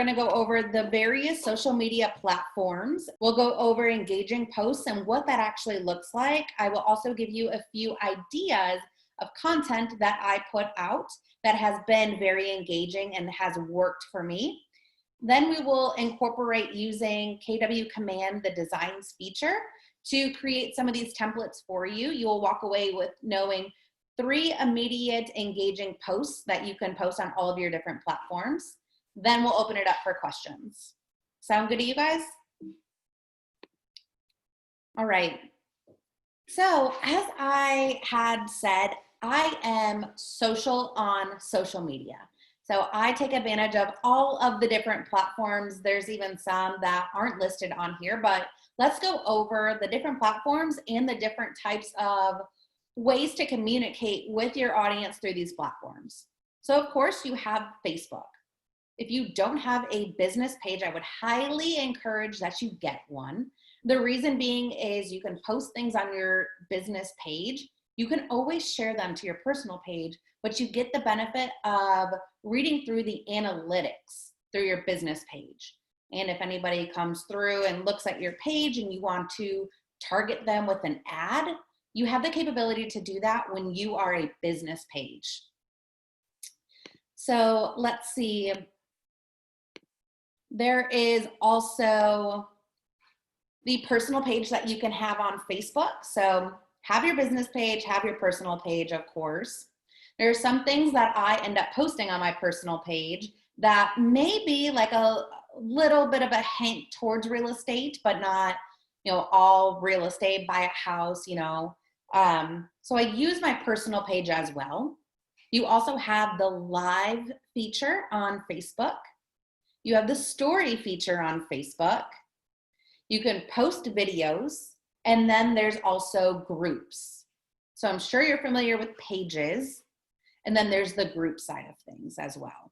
gonna go over the various social media platforms. We'll go over engaging posts and what that actually looks like. I will also give you a few ideas of content that I put out that has been very engaging and has worked for me. Then we will incorporate using KW Command, the Designs feature, to create some of these templates for you. You will walk away with knowing 3 immediate engaging posts that you can post on all of your different platforms. Then we'll open it up for questions. Sound good to you guys? All right. So as I had said, I am social on social media. So I take advantage of all of the different platforms. There's even some that aren't listed on here, but let's go over the different platforms and the different types of ways to communicate with your audience through these platforms. So of course you have Facebook. If you don't have a business page, I would highly encourage that you get one. The reason being is you can post things on your business page. You can always share them to your personal page, but you get the benefit of reading through the analytics through your business page. And if anybody comes through and looks at your page and you want to target them with an ad, you have the capability to do that when you are a business page. So let's see. There is also the personal page that you can have on Facebook. So have your business page, have your personal page, of course. There are some things that I end up posting on my personal page that may be like a little bit of a hint towards real estate, but not, all real estate, buy a house, So I use my personal page as well. You also have the live feature on Facebook. You have the story feature on Facebook. You can post videos, and then there's also groups. So I'm sure you're familiar with pages, and then there's the group side of things as well.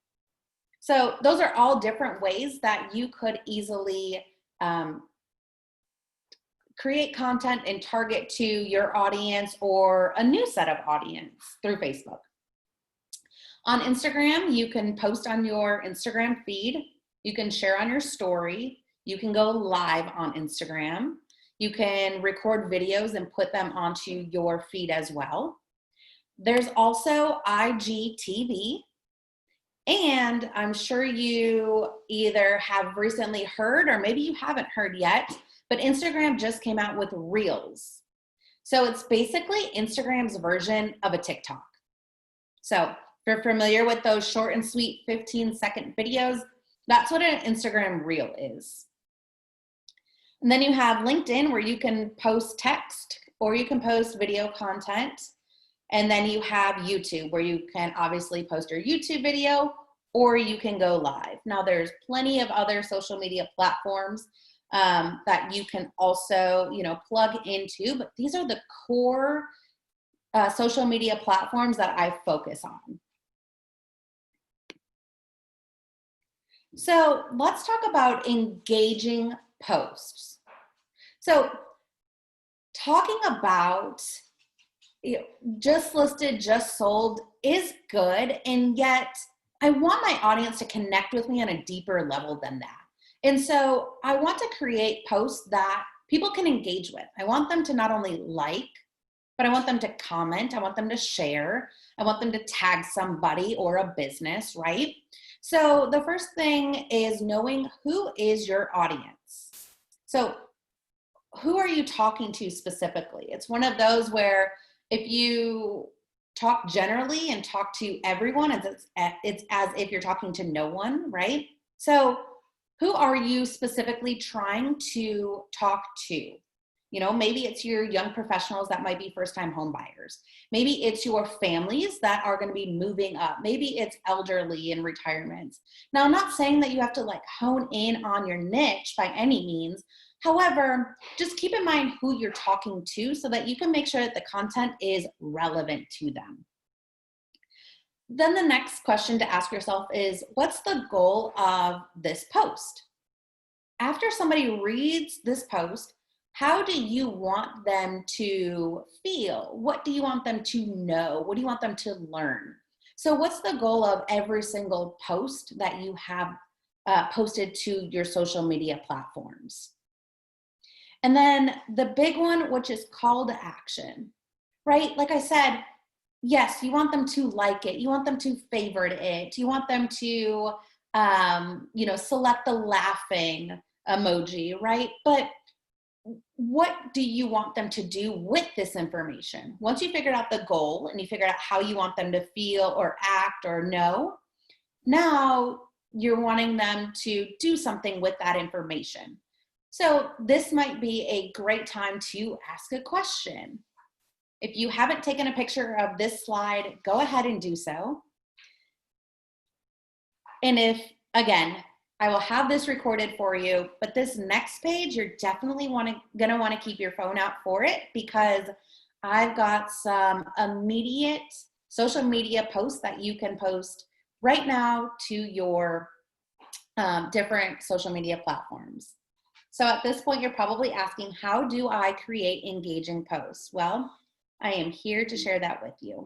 So those are all different ways that you could easily create content and target to your audience or a new set of audience through Facebook. On Instagram, you can post on your Instagram feed. You can share on your story. You can go live on Instagram. You can record videos and put them onto your feed as well. There's also IGTV. And I'm sure you either have recently heard or maybe you haven't heard yet, but Instagram just came out with Reels. So it's basically Instagram's version of a TikTok. So if you're familiar with those short and sweet 15-second videos, that's what an Instagram Reel is. And then you have LinkedIn where you can post text or you can post video content. And then you have YouTube where you can obviously post your YouTube video or you can go live. Now there's plenty of other social media platforms that you can also, plug into, but these are the core social media platforms that I focus on. So let's talk about engaging posts. So talking about just listed, just sold is good, and yet I want my audience to connect with me on a deeper level than that. And so I want to create posts that people can engage with. I want them to not only like, but I want them to comment. I want them to share. I want them to tag somebody or a business, right? So the first thing is knowing who is your audience. So who are you talking to specifically? It's one of those where if you talk generally and talk to everyone, it's as if you're talking to no one, right? So who are you specifically trying to talk to? Maybe it's your young professionals that might be first-time home buyers. Maybe it's your families that are going to be moving up. Maybe it's elderly in retirement. Now, I'm not saying that you have to hone in on your niche by any means. However, just keep in mind who you're talking to so that you can make sure that the content is relevant to them. Then the next question to ask yourself is, what's the goal of this post? After somebody reads this post, how do you want them to feel? What do you want them to know? What do you want them to learn? So what's the goal of every single post that you have posted to your social media platforms. And then the big one, which is call to action, right? Like I said, yes, you want them to like it. You want them to favorite it. You want them to, select the laughing emoji, right? But what do you want them to do with this information? Once you figured out the goal and you figured out how you want them to feel or act or know, now you're wanting them to do something with that information. So this might be a great time to ask a question. If you haven't taken a picture of this slide, go ahead and do so. And if, again, I will have this recorded for you, but this next page, you're definitely gonna wanna keep your phone out for it, because I've got some immediate social media posts that you can post right now to your different social media platforms. So at this point, you're probably asking, how do I create engaging posts? Well, I am here to share that with you.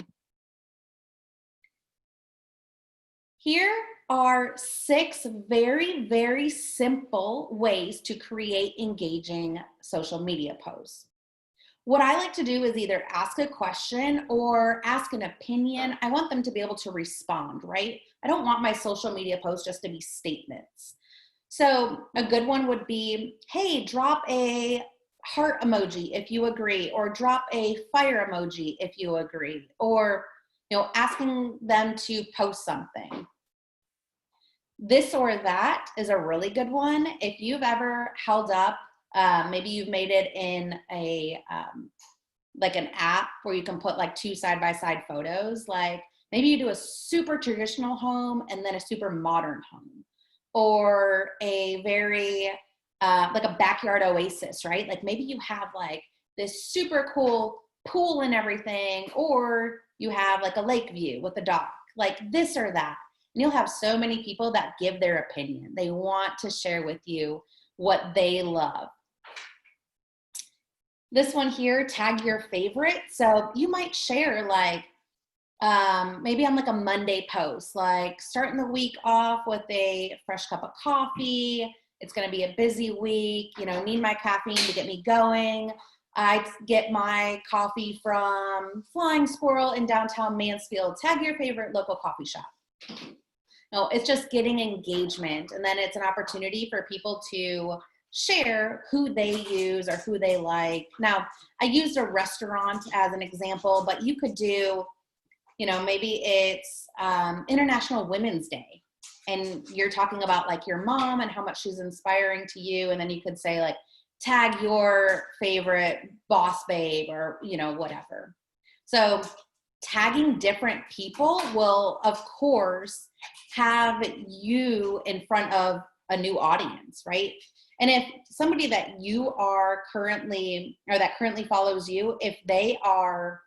Here are 6 very, very simple ways to create engaging social media posts. What I like to do is either ask a question or ask an opinion. I want them to be able to respond, right? I don't want my social media posts just to be statements. So a good one would be, hey, drop a heart emoji if you agree, or drop a fire emoji if you agree, or asking them to post something. This or that is a really good one. If you've ever held up, maybe you've made it in a like an app where you can put like 2 side-by-side photos, like maybe you do a super traditional home and then a super modern home, or a very like a backyard oasis, right? Like maybe you have like this super cool pool and everything, or you have like a lake view with a dock, like this or that. And you'll have so many people that give their opinion. They want to share with you what they love. This one here, tag your favorite. So you might share like, maybe on like a Monday post, like starting the week off with a fresh cup of coffee. It's going to be a busy week, need my caffeine to get me going. I get my coffee from Flying Squirrel in downtown Mansfield. Tag your favorite local coffee shop. No, it's just getting engagement. And then it's an opportunity for people to share who they use or who they like. Now, I used a restaurant as an example, but you could do, maybe it's International Women's Day, and you're talking about like your mom and how much she's inspiring to you. And then you could say like, tag your favorite boss babe, or, whatever. So tagging different people will, of course, have you in front of a new audience, right? And if somebody that you are currently, or that currently follows you, if they are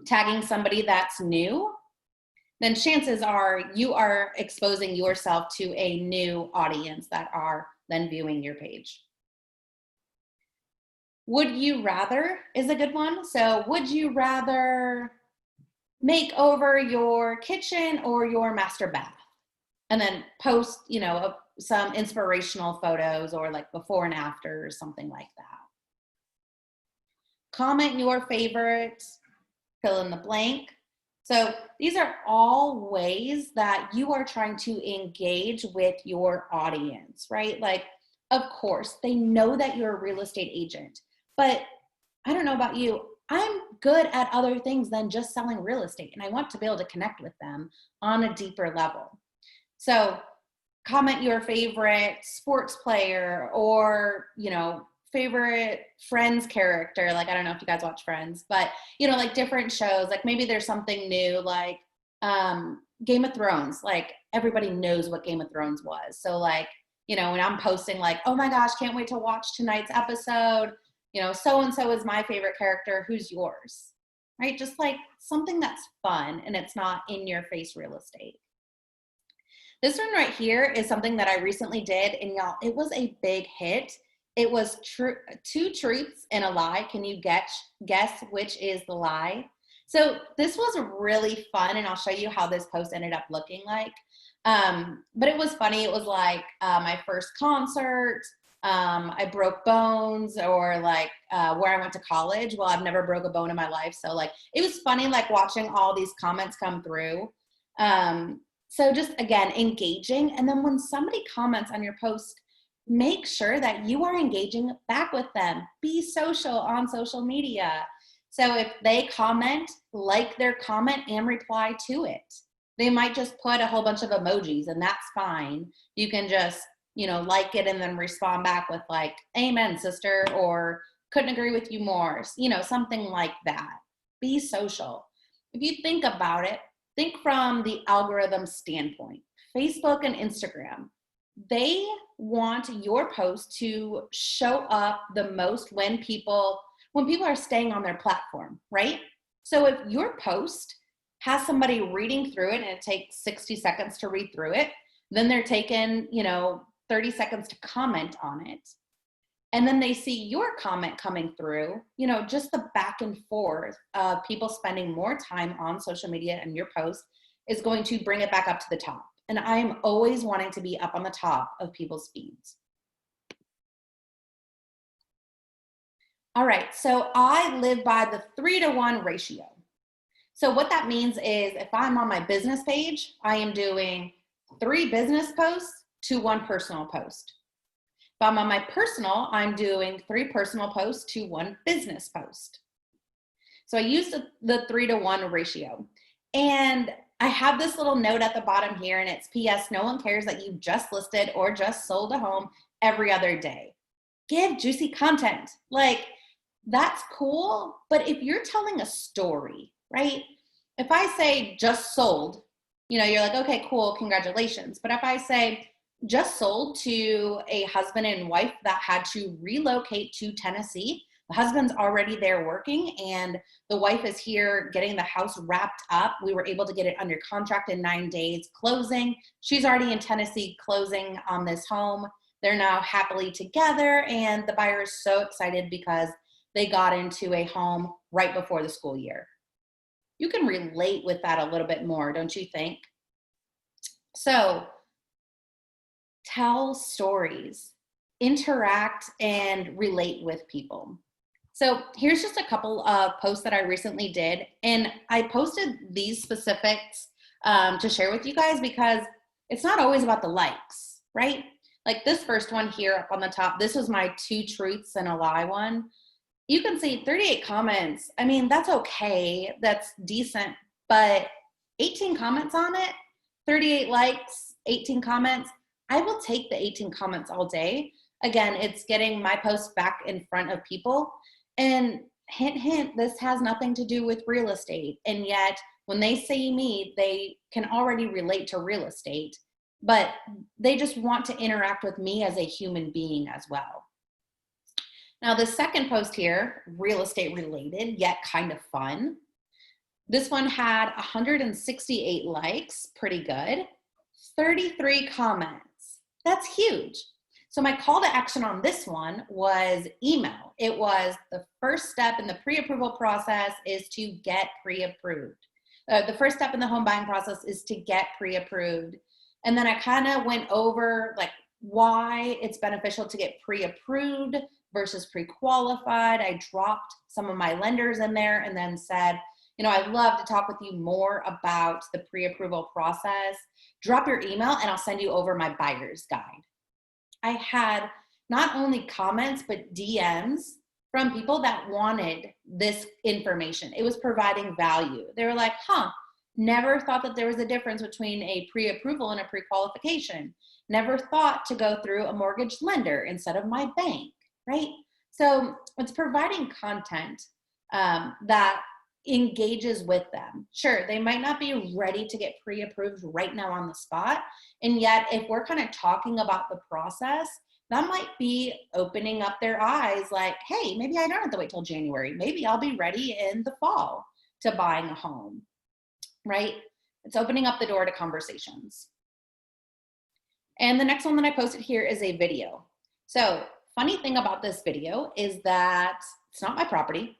tagging somebody that's new, then chances are you are exposing yourself to a new audience that are then viewing your page. Would you rather is a good one. So would you rather make over your kitchen or your master bath? And then post, some inspirational photos, or like before and after, or something like that. Comment your favorites, fill in the blank. So these are all ways that you are trying to engage with your audience, right? Like, of course, they know that you're a real estate agent, but I don't know about you, I'm good at other things than just selling real estate, and I want to be able to connect with them on a deeper level. So comment your favorite sports player, or, favorite Friends character. Like, I don't know if you guys watch Friends, but, like different shows, like maybe there's something new, like Game of Thrones. Like everybody knows what Game of Thrones was. So like, when I'm posting like, oh my gosh, can't wait to watch tonight's episode. So-and-so is my favorite character. Who's yours? Right? Just like something that's fun and it's not in your face real estate. This one right here is something that I recently did, and y'all, it was a big hit. It was 2 truths and a lie. Can you guess which is the lie? So this was really fun, and I'll show you how this post ended up looking like. But it was funny. It was like my first concert, I broke bones, or like where I went to college. Well, I've never broke a bone in my life. So like, it was funny, like watching all these comments come through. So just, again, engaging. And then when somebody comments on your post, make sure that you are engaging back with them. Be social on social media. So if they comment, like their comment and reply to it. They might just put a whole bunch of emojis, and that's fine. You can just, like it and then respond back with like, amen, sister, or couldn't agree with you more, something like that. Be social. If you think about it, think from the algorithm standpoint. Facebook and Instagram, they want your post to show up the most when people are staying on their platform, right? So if your post has somebody reading through it and it takes 60 seconds to read through it, then they're taking, 30 seconds to comment on it. And then they see your comment coming through, just the back and forth of people spending more time on social media, and your post is going to bring it back up to the top. And I am always wanting to be up on the top of people's feeds. All right, so I live by the 3-to-1 ratio. So what that means is if I'm on my business page, I am doing 3 business posts to 1 personal post. If I'm on my personal, I'm doing 3 personal posts to 1 business post. So I use the 3-to-1 ratio. And I have this little note at the bottom here, and it's PS, no one cares that you just listed or just sold a home every other day. Give juicy content. Like, that's cool, but if you're telling a story, right? If I say just sold, you're like, okay, cool, congratulations. But if I say just sold to a husband and wife that had to relocate to Tennessee, the husband's already there working, and the wife is here getting the house wrapped up. We were able to get it under contract in 9 days, closing. She's already in Tennessee closing on this home. They're now happily together, and the buyer is so excited because they got into a home right before the school year. You can relate with that a little bit more, don't you think? So tell stories, interact, and relate with people. So here's just a couple of posts that I recently did, and I posted these specifics to share with you guys because it's not always about the likes, right? Like this first one here up on the top, this was my 2 truths and a lie one. You can see 38 comments. I mean, that's okay. That's decent. But 18 comments on it, 38 likes, 18 comments. I will take the 18 comments all day. Again, it's getting my post back in front of people. And hint, hint, this has nothing to do with real estate. And yet, when they see me, they can already relate to real estate. But they just want to interact with me as a human being as well. Now, the second post here, real estate related, yet kind of fun. This one had 168 likes, pretty good. 33 comments. That's huge. So my call to action on this one was email. It was the first step in the pre-approval process is to get pre-approved. The first step in the home buying process is to get pre-approved. And then I kind of went over like why it's beneficial to get pre-approved versus pre-qualified. I dropped some of my lenders in there and then said, I'd love to talk with you more about the pre-approval process. Drop your email and I'll send you over my buyer's guide. I had not only comments, but DMs from people that wanted this information. It was providing value. They were like, never thought that there was a difference between a pre-approval and a pre-qualification. Never thought to go through a mortgage lender instead of my bank, right? So it's providing content that engages with them. Sure, they might not be ready to get pre-approved right now on the spot. And yet, if we're kind of talking about the process, that might be opening up their eyes like, hey, maybe I don't have to wait till January. Maybe I'll be ready in the fall to buying a home, right? It's opening up the door to conversations. And the next one that I posted here is a video. So funny thing about this video is that it's not my property.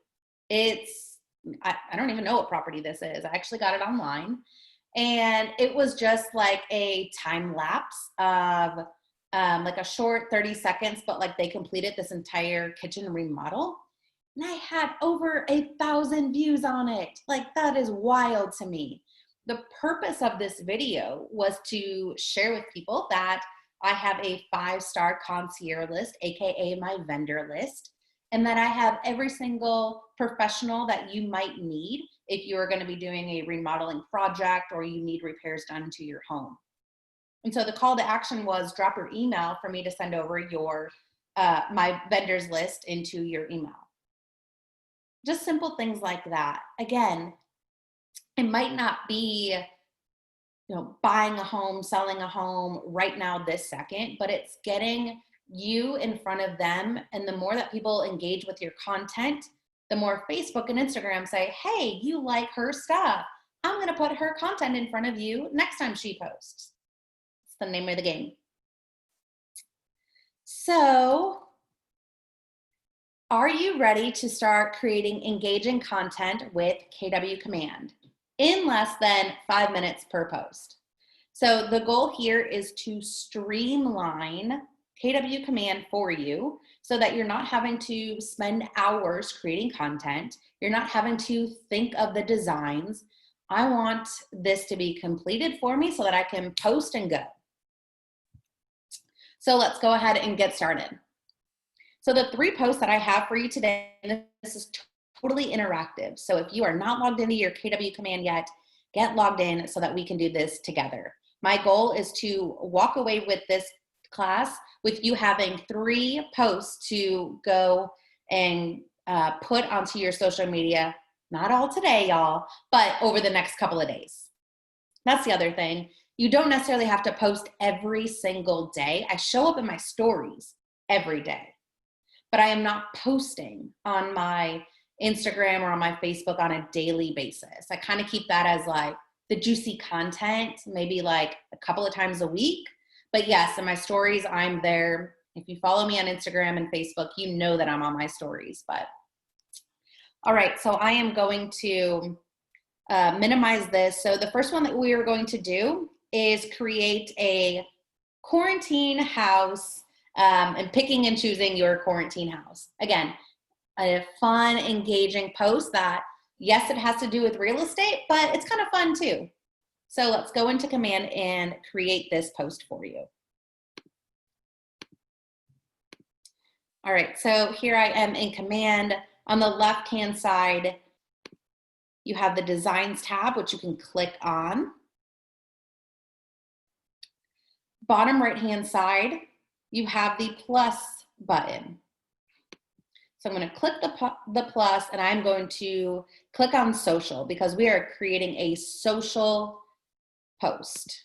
It's I don't even know what property this is. I actually got it online. And it was just like a time lapse of like a short 30 seconds, but like they completed this entire kitchen remodel. And I had over 1,000 views on it. Like, that is wild to me. The purpose of this video was to share with people that I have a 5-star concierge list, AKA my vendor list, and that I have every single professional that you might need if you are going to be doing a remodeling project or you need repairs done to your home. And so the call to action was drop your email for me to send over your my vendors list into your email. Just simple things like that. Again, it might not be, buying a home, selling a home right now this second, but it's getting you in front of them. And the more that people engage with your content, the more Facebook and Instagram say, hey, you like her stuff. I'm going to put her content in front of you next time she posts. It's the name of the game. So, are you ready to start creating engaging content with KW Command in less than 5 minutes per post? So the goal here is to streamline KW Command for you so that you're not having to spend hours creating content. You're not having to think of the designs. I want this to be completed for me so that I can post and go. So let's go ahead and get started. So the 3 posts that I have for you today, this is totally interactive. So if you are not logged into your KW Command yet, get logged in so that we can do this together. My goal is to walk away with this class with you having 3 posts to go and put onto your social media, not all today, y'all, but over the next couple of days. That's the other thing. You don't necessarily have to post every single day. I show up in my stories every day, but I am not posting on my Instagram or on my Facebook on a daily basis. I kind of keep that as like the juicy content, maybe like a couple of times a week. But yes, in my stories, I'm there. If you follow me on Instagram and Facebook, you know that I'm on my stories. But all right, so I am going to minimize this. So the first one that we are going to do is create a quarantine house and picking and choosing your quarantine house. Again, a fun, engaging post that, yes, it has to do with real estate, but it's kind of fun too. So let's go into Command and create this post for you. All right, so here I am in Command. On the left-hand side, you have the Designs tab, which you can click on. Bottom right-hand side, you have the plus button. So I'm going to click the plus, and I'm going to click on social because we are creating a social post.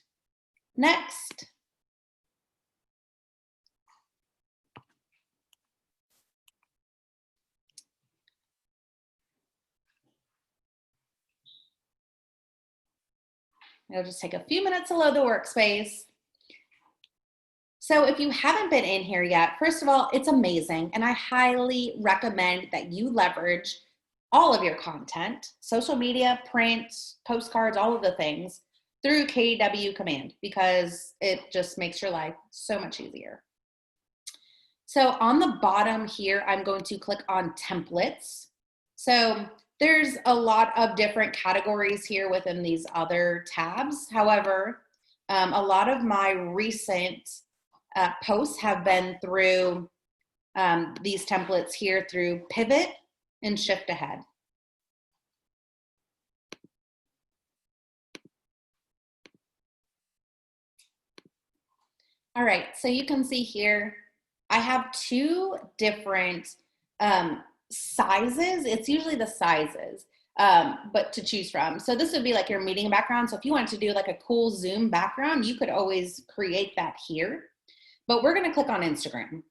Next. It'll just take a few minutes to load the workspace. So if you haven't been in here yet, first of all, it's amazing. And I highly recommend that you leverage all of your content, social media, print, postcards, all of the things through KW Command because it just makes your life so much easier. So on the bottom here, I'm going to click on templates. So there's a lot of different categories here within these other tabs. However, a lot of my recent posts have been through these templates here through Pivot and Shift Ahead. All right, so you can see here, I have 2 different sizes. It's usually the sizes, but to choose from. So this would be like your meeting background. So if you wanted to do like a cool Zoom background, you could always create that here. But we're going to click on Instagram.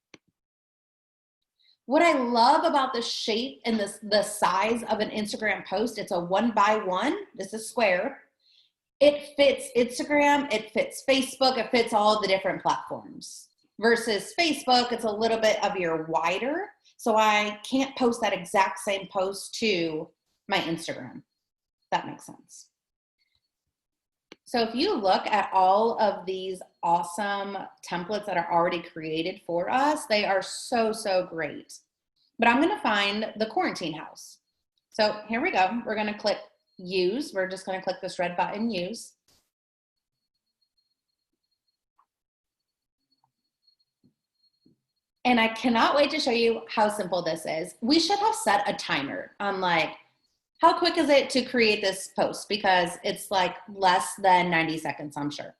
What I love about the shape and the size of an Instagram post, it's a 1x1. This is square. It fits Instagram, it fits Facebook, it fits all the different platforms. Versus Facebook, it's a little bit of your wider. So I can't post that exact same post to my Instagram. That makes sense. So if you look at all of these awesome templates that are already created for us, they are so, so great. But I'm gonna find the quarantine house. So here we go. We're gonna click use. We're just gonna click this red button, use. And I cannot wait to show you how simple this is. We should have set a timer on like, how quick is it to create this post? Because it's like less than 90 seconds, I'm sure.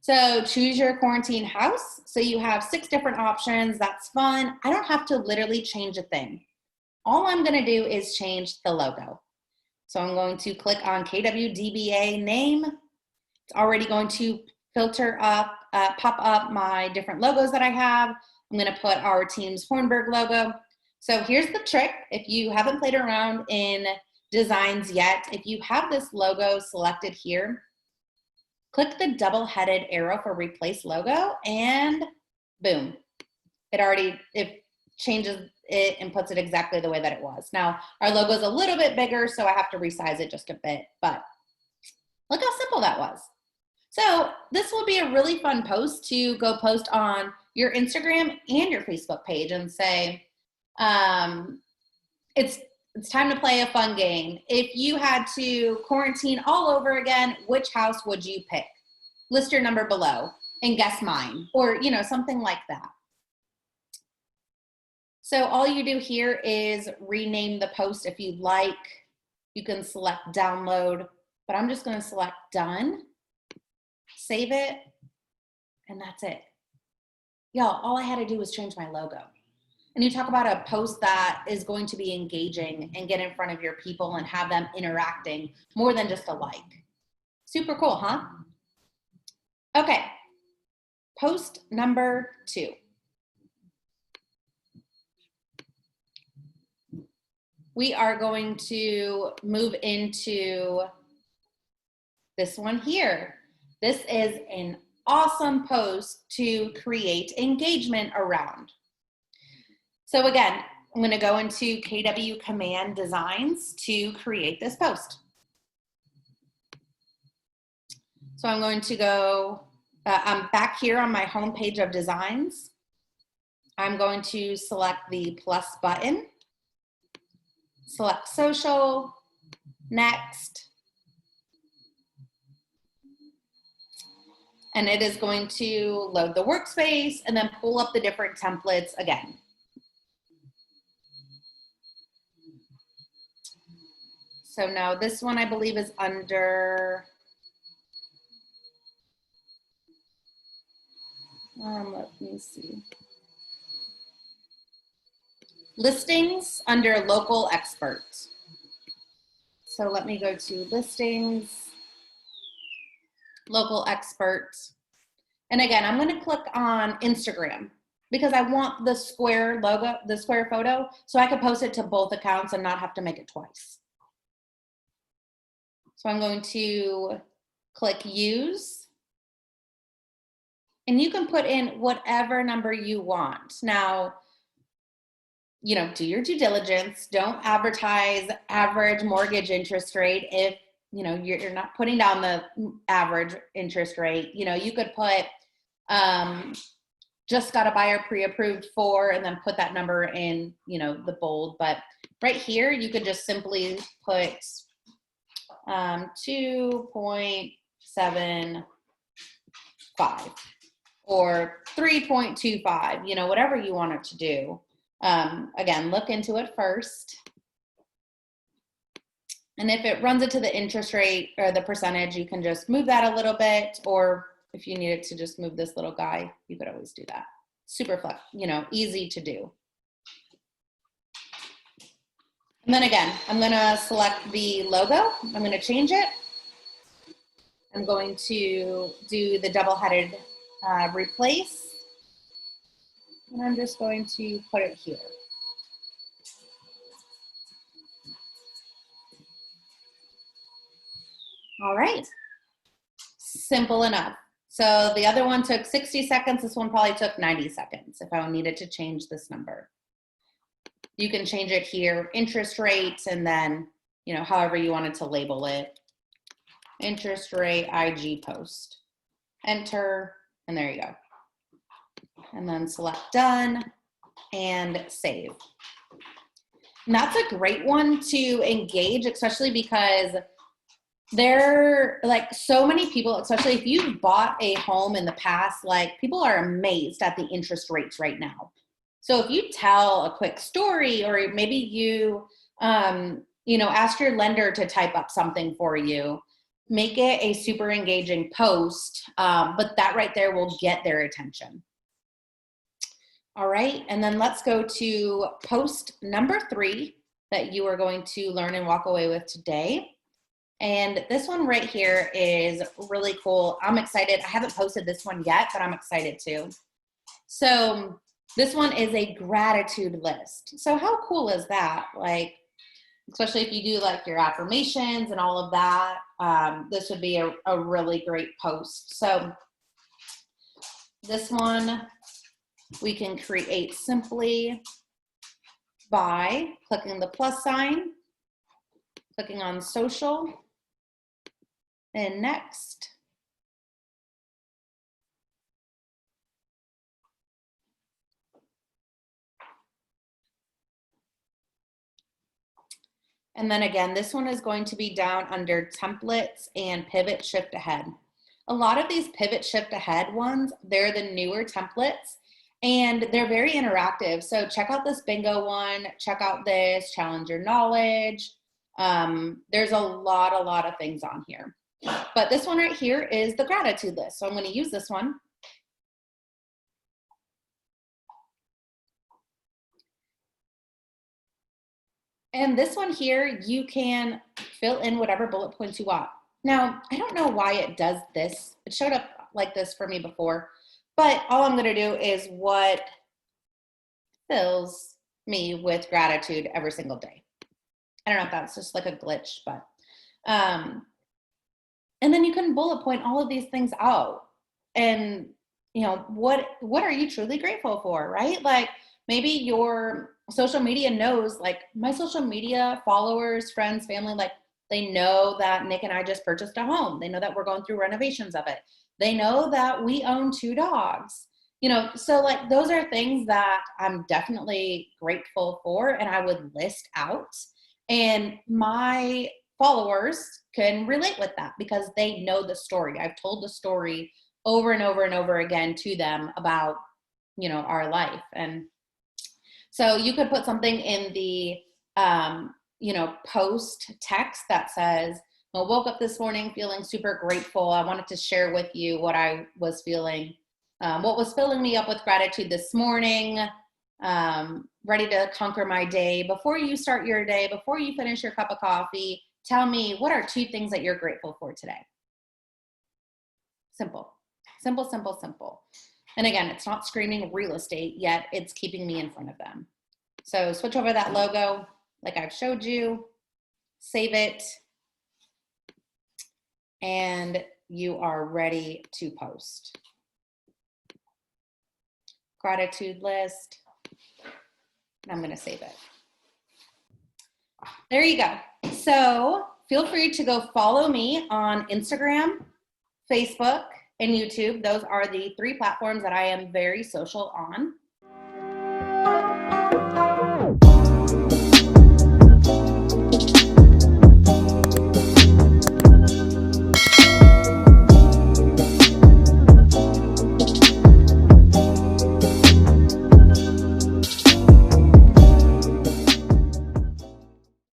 So choose your quarantine house. So you have 6 different options. That's fun. I don't have to literally change a thing. All I'm gonna do is change the logo. So I'm going to click on KWDBA name. It's already going to filter up, pop up my different logos that I have. I'm gonna put our team's Hornberg logo. So here's the trick. If you haven't played around in designs yet, if you have this logo selected here, click the double-headed arrow for replace logo and boom. It changes it and puts it exactly the way that it was. Now, our logo is a little bit bigger, so I have to resize it just a bit, but look how simple that was. So this will be a really fun post to go post on your Instagram and your Facebook page and say, it's time to play a fun game. If you had to quarantine all over again, which house would you pick? List your number below and guess mine, or something like that. So all you do here is rename the post if you'd like. You can select download, but I'm just going to select done, save it, and that's it. Y'all, all I had to do was change my logo. And you talk about a post that is going to be engaging and get in front of your people and have them interacting more than just a like. Super cool, huh? Okay, post number 2. We are going to move into this one here. This is an awesome post to create engagement around. So again, I'm going to go into KW Command Designs to create this post. So I'm going to go, I'm back here on my home page of designs. I'm going to select the plus button, select social, next. And it is going to load the workspace and then pull up the different templates again. So now this one I believe is under, let me see. Listings under local expert. So let me go to listings, local expert. And again, I'm going to click on Instagram because I want the square logo, the square photo, so I can post it to both accounts and not have to make it twice. So I'm going to click use. And you can put in whatever number you want. Now, do your due diligence. Don't advertise average mortgage interest rate if, you're not putting down the average interest rate. You could put just got a buyer pre-approved for, and then put that number in, the bold. But right here, you could just simply put 2.75 or 3.25, whatever you want it to do. Again, look into it first. And if it runs into the interest rate or the percentage, you can just move that a little bit, or if you needed to just move this little guy, you could always do that. Super flex, easy to do. And then again, I'm gonna select the logo. I'm gonna change it. I'm going to do the double-headed replace. And I'm just going to put it here. All right, simple enough. So the other one took 60 seconds. This one probably took 90 seconds if I needed to change this number. You can change it here, interest rates, and then, you know, however you wanted to label it. Interest rate IG post. Enter, and there you go. And then select done and save. And that's a great one to engage, especially because there, like, so many people, especially if you've bought a home in the past, like, people are amazed at the interest rates right now. So if you tell a quick story, or maybe you, you know, ask your lender to type up something for you, make it a super engaging post, but that right there will get their attention. All right, and then let's go to post number 3 that you are going to learn and walk away with today. And this one right here is really cool. I'm excited. I haven't posted this one yet, but I'm excited to. So this one is a gratitude list. So how cool is that? Like, especially if you do like your affirmations and all of that, this would be a really great post. So this one we can create simply by clicking the plus sign, clicking on social, and next. And then again, this one is going to be down under templates and pivot shift ahead. A lot of these pivot shift ahead ones, they're the newer templates and they're very interactive. So check out this bingo one, check out this challenge your knowledge. There's a lot of things on here. But this one right here is the gratitude list. So I'm going to use this one. And this one here, you can fill in whatever bullet points you want. Now, I don't know why it does this. It showed up like this for me before, but all I'm going to do is what fills me with gratitude every single day. I don't know if that's just like a glitch, but, and then you can bullet point all of these things out. And, you know, what are you truly grateful for, right? Like maybe your social media knows, like my social media followers, friends, family, like they know that Nick and I just purchased a home. They know that we're going through renovations of it. They know that we own 2 dogs, you know, so like those are things that I'm definitely grateful for and I would list out. And my followers can relate with that because they know the story. I've told the story over and over and over again to them about, you know, our life. And so you could put something in the, you know, post text that says, I woke up this morning feeling super grateful. I wanted to share with you what I was feeling, what was filling me up with gratitude this morning, ready to conquer my day. Before you start your day, before you finish your cup of coffee, tell me what are 2 things that you're grateful for today? Simple, simple, simple, simple. And again, it's not screaming real estate yet. It's keeping me in front of them. So switch over that logo like I've showed you, save it, and you are ready to post. Gratitude list. I'm going to save it. There you go. So feel free to go follow me on Instagram, Facebook, and YouTube. Those are the 3 platforms that I am very social on.